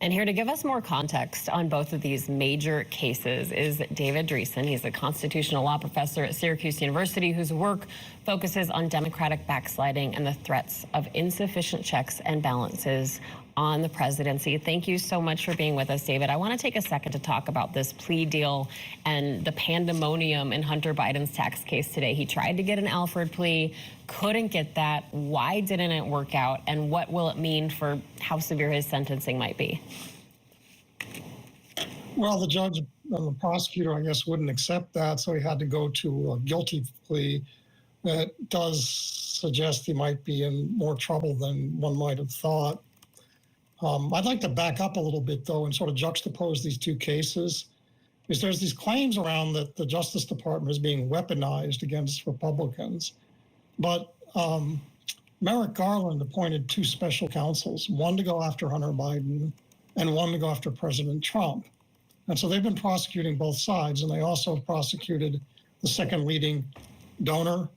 And here to give us more context on both of these major cases is David Driesen. He's a constitutional law professor at Syracuse University whose work focuses on Democratic backsliding and the threats of insufficient checks and balances on the presidency. Thank you so much for being with us, David. I want to take a second to talk about this plea deal and the pandemonium in Hunter Biden's tax case today. He tried to get an Alford plea, couldn't get that. Why didn't it work out? And what will it mean for how severe his sentencing might be? Well, the judge and the prosecutor, I guess, wouldn't accept that, so he had to go to a guilty plea. That does suggest he might be in more trouble than one might have thought. I'd like to back up a little bit, though, and sort of juxtapose these two cases, because there's these claims around that the Justice Department is being weaponized against Republicans. But Merrick Garland appointed two special counsels, one to go after Hunter Biden and one to go after President Trump. And so they've been prosecuting both sides, and they also prosecuted the second leading donor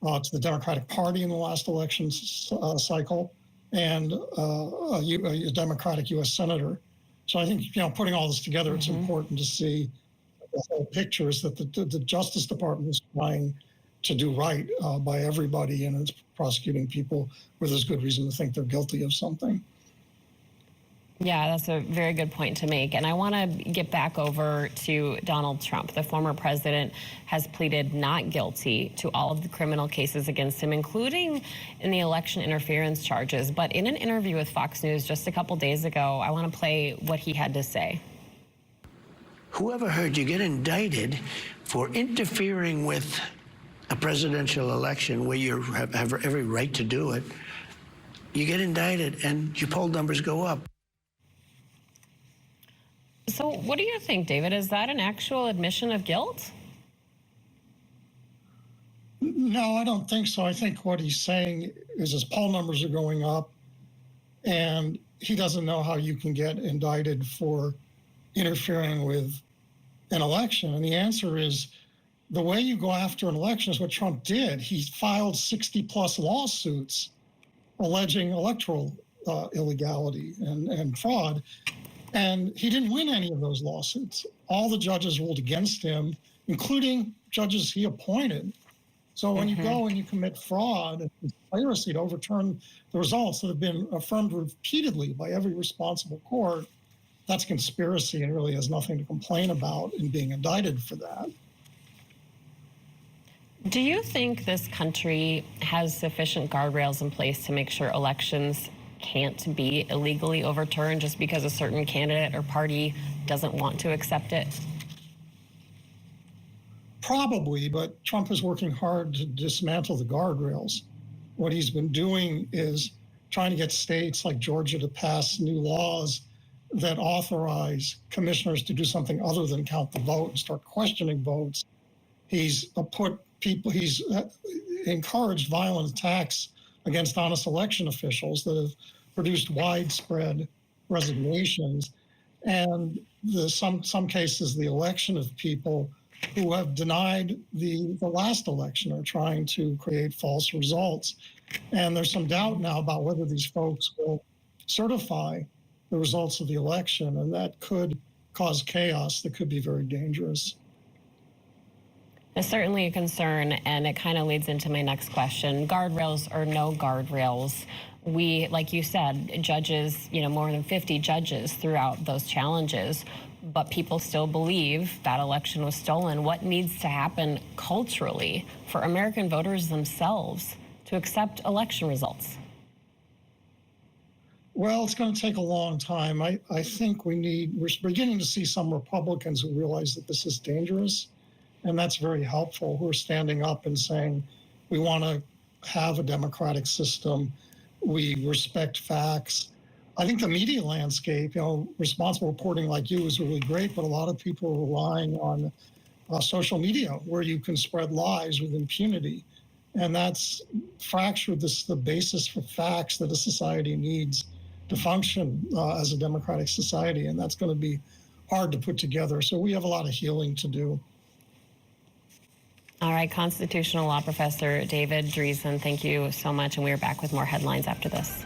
to the Democratic Party in the last election cycle, and a Democratic U.S. Senator. So I think, putting all this together, it's important to see the whole picture is that the Justice Department is trying to do right by everybody, and it's prosecuting people where there's good reason to think they're guilty of something. Yeah, that's a very good point to make. And I want to get back over to Donald Trump. The former president has pleaded not guilty to all of the criminal cases against him, including in the election interference charges. But in an interview with Fox News just a couple days ago, I want to play what he had to say. Whoever heard you get indicted for interfering with a presidential election where you have every right to do it? You get indicted and your poll numbers go up. So what do you think, David? Is that an actual admission of guilt? No, I don't think so. I think what he's saying is his poll numbers are going up, and he doesn't know how you can get indicted for interfering with an election. And the answer is the way you go after an election is what Trump did. He filed 60-plus lawsuits alleging electoral illegality and fraud. And he didn't win any of those lawsuits. All the judges ruled against him, including judges he appointed. So when you go and you commit fraud and conspiracy to overturn the results that have been affirmed repeatedly by every responsible court, that's conspiracy and really has nothing to complain about in being indicted for that. Do you think this country has sufficient guardrails in place to make sure elections can't be illegally overturned just because a certain candidate or party doesn't want to accept it? Probably, but Trump is working hard to dismantle the guardrails. What he's been doing is trying to get states like Georgia to pass new laws that authorize commissioners to do something other than count the vote and start questioning votes. He's encouraged violent attacks against honest election officials that have produced widespread resignations, and some cases the election of people who have denied the last election or trying to create false results. And there's some doubt now about whether these folks will certify the results of the election, and that could cause chaos that could be very dangerous. It's certainly a concern, and it kind of leads into my next question. Guardrails or no guardrails, we, like you said, judges, more than 50 judges throughout those challenges, but people still believe that election was stolen. What needs to happen culturally for American voters themselves to accept election results? Well, it's going to take a long time. I think we're beginning to see some Republicans who realize that this is dangerous. And that's very helpful. Who are standing up and saying, we want to have a democratic system. We respect facts. I think the media landscape, responsible reporting like you is really great, but a lot of people are relying on social media where you can spread lies with impunity. And that's fractured the basis for facts that a society needs to function as a democratic society. And that's going to be hard to put together. So we have a lot of healing to do. All right, constitutional law professor David Driesen, thank you so much. And we are back with more headlines after this.